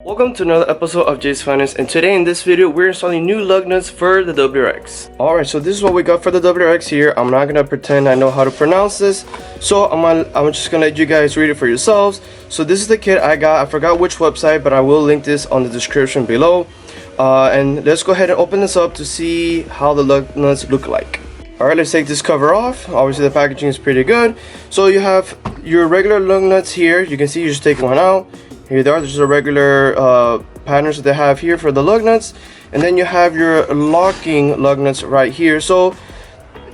Welcome to another episode of Jay's Finance, and today in this video we're installing new lug nuts for the WRX. Alright, so this is what we got for the WRX here. I'm not gonna pretend I know how to pronounce this, so I'm just gonna let you guys read it for yourselves. So this is the kit I got. I forgot which website, but I will link this on the description below. And let's go ahead and open this up to see how the lug nuts look like. Alright, let's take this cover off. Obviously the packaging is pretty good. So you have your regular lug nuts here. You can see you just take one out. Here they are. There's a regular patterns that they have here for the lug nuts, and then you have your locking lug nuts right here. So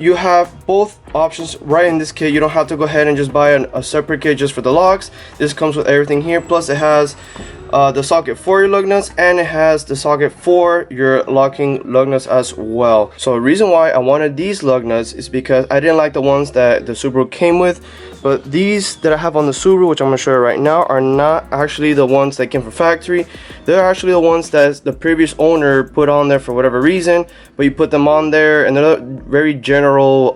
you have both options right in this kit. You don't have to go ahead and just buy a separate kit just for the locks. This comes with everything here, plus it has the socket for your lug nuts, and it has the socket for your locking lug nuts as well. So the reason why I wanted these lug nuts is because I didn't like the ones that the Subaru came with, but these that I have on the Subaru, which I'm going to show you right now, are not actually the ones that came from factory. They're actually the ones that the previous owner put on there for whatever reason, but you put them on there, and they're very general.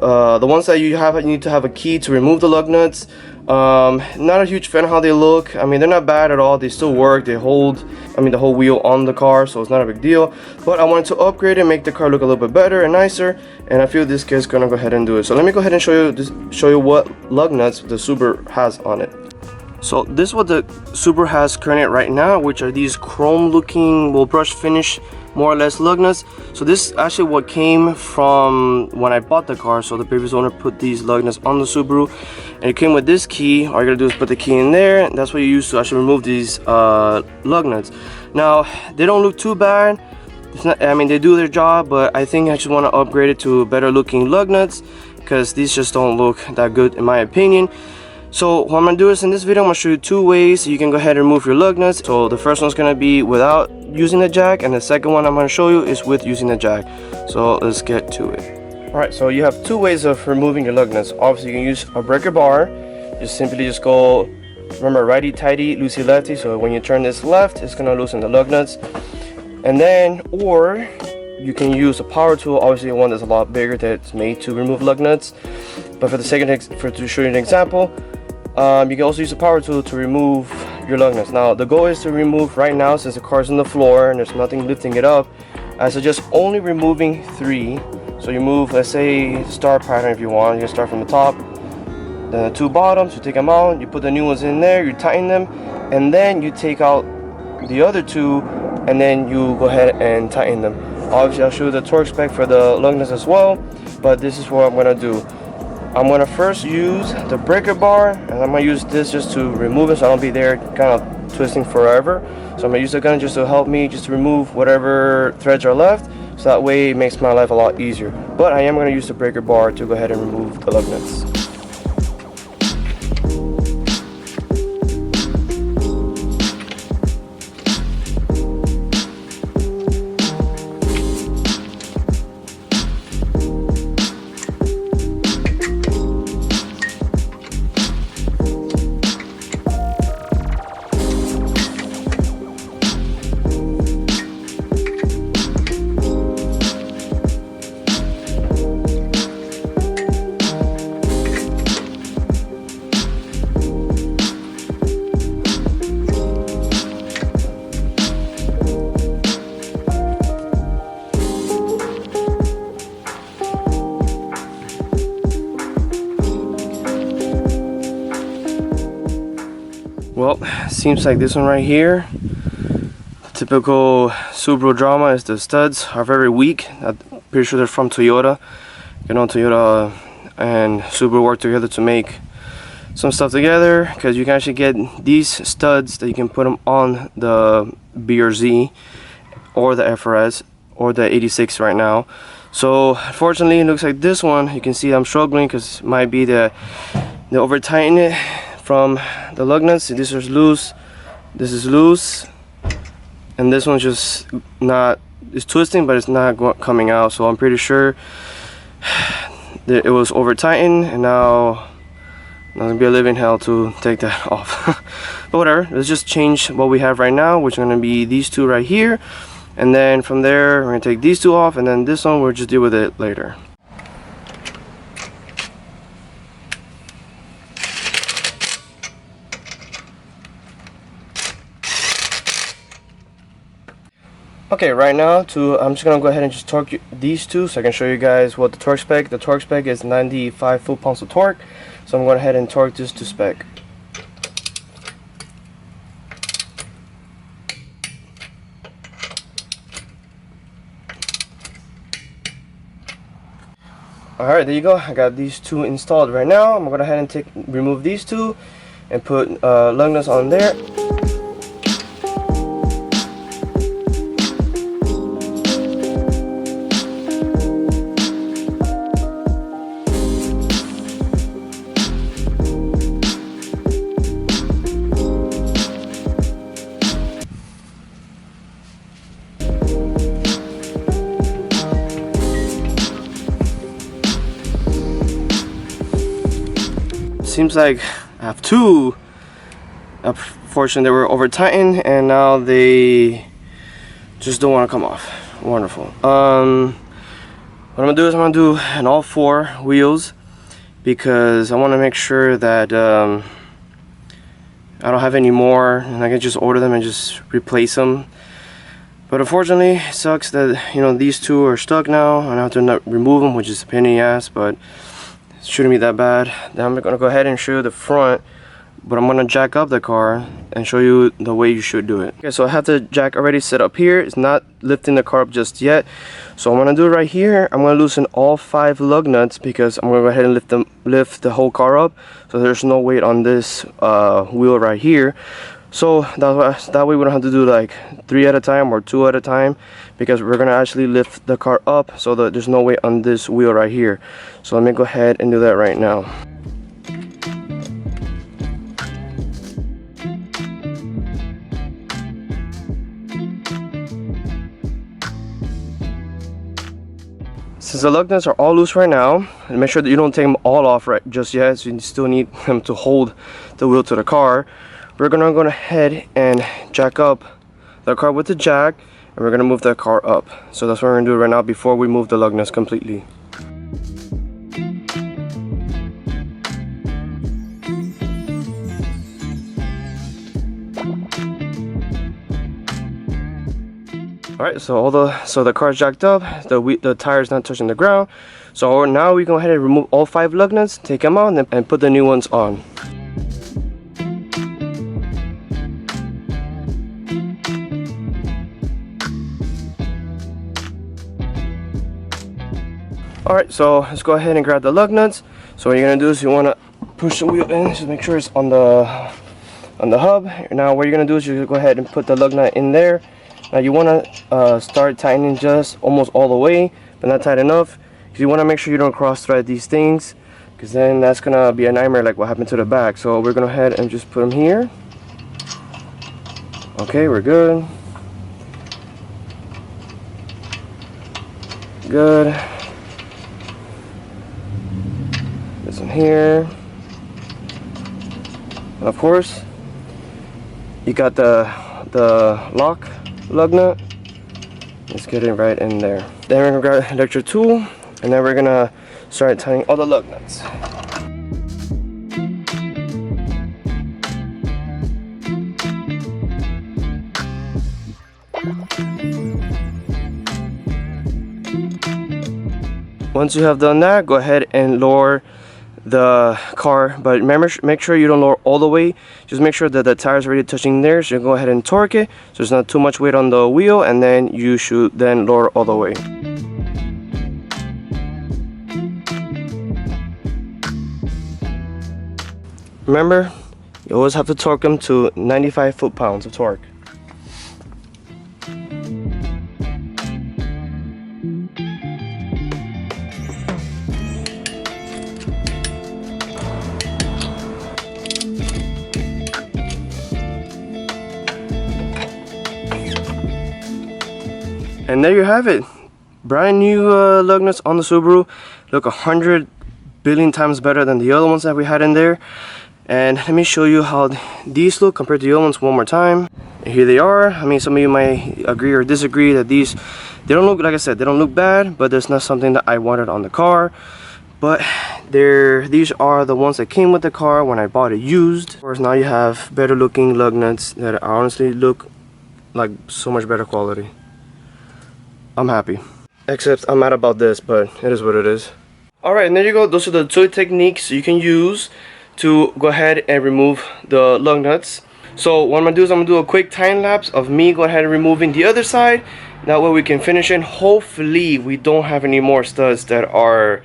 The ones that you need to have a key to remove the lug nuts. Not a huge fan of how they look. I mean, they're not bad at all. They still work. They hold, I mean, the whole wheel on the car, so it's not a big deal. But I wanted to upgrade it, make the car look a little bit better and nicer, and I feel this kit's gonna go ahead and do it. So let me go ahead and show you what lug nuts the Subaru has on it. So this is what the Subaru has currently right now, which are these chrome looking, well, brush finish, more or less lug nuts. So this is actually what came from when I bought the car. So the previous owner put these lug nuts on the Subaru, and it came with this key. All you gotta do is put the key in there, and that's what you use to actually remove these lug nuts. Now they don't look too bad. It's not, I mean, they do their job, but I think I just want to upgrade it to better looking lug nuts, because these just don't look that good in my opinion. So what I'm going to do is in this video I'm going to show you two ways you can go ahead and remove your lug nuts. So the first one's going to be without using the jack, and the second one I'm going to show you is with using the jack. So let's get to it. Alright, so you have two ways of removing your lug nuts. Obviously you can use a breaker bar. Just go, remember, righty tighty, loosey lefty. So when you turn this left, it's going to loosen the lug nuts. And then, or you can use a power tool, obviously one that's a lot bigger, that's made to remove lug nuts. But for the to show you an example, you can also use a power tool to remove your lug nuts. Now the goal is to remove right now, since the car's on the floor and there's nothing lifting it up, I suggest only removing 3. So you move, let's say, star pattern if you want. You can start from the top, then the 2 bottoms, you take them out, you put the new ones in there, you tighten them, and then you take out the other 2, and then you go ahead and tighten them. Obviously I'll show you the torque spec for the lug nuts as well, but this is what I'm going to do. I'm going to first use the breaker bar, and I'm going to use this just to remove it so I don't be there kind of twisting forever. So I'm going to use the gun just to help me just to remove whatever threads are left, so that way it makes my life a lot easier. But I am going to use the breaker bar to go ahead and remove the lug nuts. Well, seems like this one right here, the typical Subaru drama is the studs are very weak. I'm pretty sure they're from Toyota. You know, Toyota and Subaru work together to make some stuff together, because you can actually get these studs that you can put them on the BRZ or the FRS or the 86 right now. So unfortunately it looks like this one, you can see I'm struggling because it might be the over tighten it from the lug nuts. This is loose, and this one's just not, it's twisting but it's not coming out. So I'm pretty sure that it was over tightened, and now it's gonna be a living hell to take that off. But whatever, let's just change what we have right now, which are gonna be these 2 right here, and then from there we're gonna take these 2 off, and then this one we'll just deal with it later. Okay, right now I'm just gonna go ahead and just torque these two so I can show you guys what the torque spec. The torque spec is 95 foot-pounds of torque, so I'm going ahead and torque this to spec. Alright, there you go. I got these two installed right now. I'm gonna go ahead and remove these two and put lug nuts on there. Seems like I have two. Unfortunately, they were over tightened and now they just don't want to come off. Wonderful. What I'm gonna do is I'm gonna do an all four wheels because I want to make sure that I don't have any more and I can just order them and just replace them. But unfortunately, it sucks that, you know, these two are stuck now and I have to remove them, which is a pain in the ass, but it shouldn't be that bad. Then I'm gonna go ahead and show you the front, but I'm gonna jack up the car and show you the way you should do it. Okay, so I have the jack already set up here. It's not lifting the car up just yet. So I'm gonna do it right here. I'm gonna loosen all 5 lug nuts because I'm gonna go ahead and lift the whole car up. So there's no weight on this wheel right here. So that way we don't have to do like 3 at a time or 2 at a time, because we're gonna actually lift the car up so that there's no weight on this wheel right here. So let me go ahead and do that right now. Since the lug nuts are all loose right now, and make sure that you don't take them all off right just yet, so you still need them to hold the wheel to the car. We're gonna go ahead and jack up the car with the jack, and we're gonna move the car up. So that's what we're gonna do right now before we move the lug nuts completely. Alright, so the car's jacked up, the tire's not touching the ground. So now we go ahead and remove all 5 lug nuts, take them out, and put the new ones on. Alright, so let's go ahead and grab the lug nuts. So what you're gonna do is you wanna push the wheel in, just make sure it's on the hub. Now what you're gonna do is you go ahead and put the lug nut in there. Now you wanna start tightening just almost all the way, but not tight enough, because you wanna make sure you don't cross thread these things, because then that's gonna be a nightmare like what happened to the back. So we're gonna go ahead and just put them here. Okay, we're good. Good. This one here. And of course, you got the lock lug nut. Let's get it right in there. Then we're gonna grab an electric tool, and then we're gonna start tightening all the lug nuts. Once you have done that, go ahead and lower the car, but remember, make sure you don't lower all the way. Just make sure that the tire is already touching there, so you go ahead and torque it so there's not too much weight on the wheel, and then you should then lower all the way. Remember, you always have to torque them to 95 foot-pounds of torque. And there you have it, brand new lug nuts on the Subaru. Look 100 billion times better than the other ones that we had in there. And let me show you how these look compared to the other ones one more time. And here they are. I mean, some of you might agree or disagree that they don't look, like I said, they don't look bad, but there's not something that I wanted on the car. But these are the ones that came with the car when I bought it used. Of course, now you have better looking lug nuts that honestly look like so much better quality. I'm happy. Except I'm mad about this, but it is what it is. Alright, and there you go. Those are the two techniques you can use to go ahead and remove the lug nuts. So what I'm going to do is I'm going to do a quick time lapse of me go ahead and removing the other side. That way we can finish it. Hopefully we don't have any more studs that are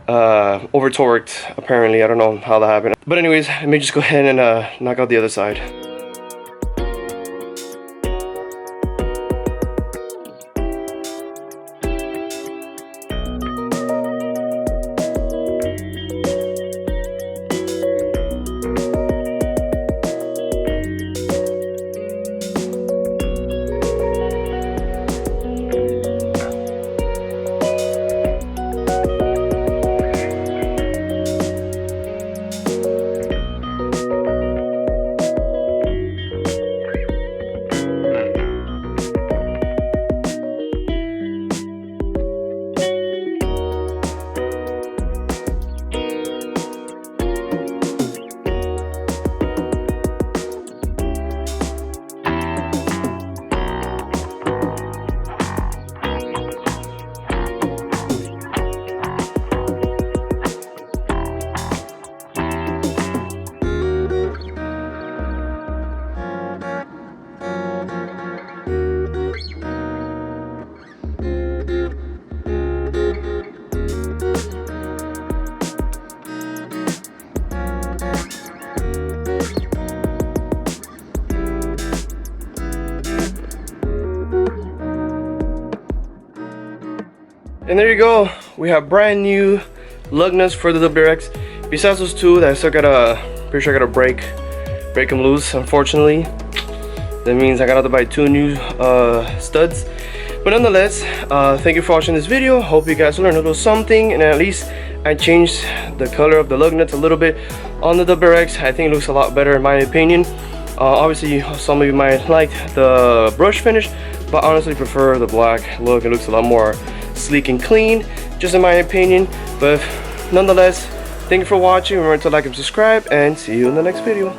over torqued. Apparently, I don't know how that happened. But anyways, let me just go ahead and knock out the other side. And there you go, we have brand new lug nuts for the WRX. Besides those two that I still gotta, pretty sure I gotta break them loose, unfortunately. That means I gotta buy two new studs. But nonetheless, thank you for watching this video. Hope you guys learned a little something, and at least I changed the color of the lug nuts a little bit on the WRX. I think it looks a lot better in my opinion. Obviously some of you might like the brush finish, but I honestly prefer the black look. It looks a lot more sleek and clean, just in my opinion. But nonetheless, thank you for watching. Remember to like and subscribe, and see you in the next video.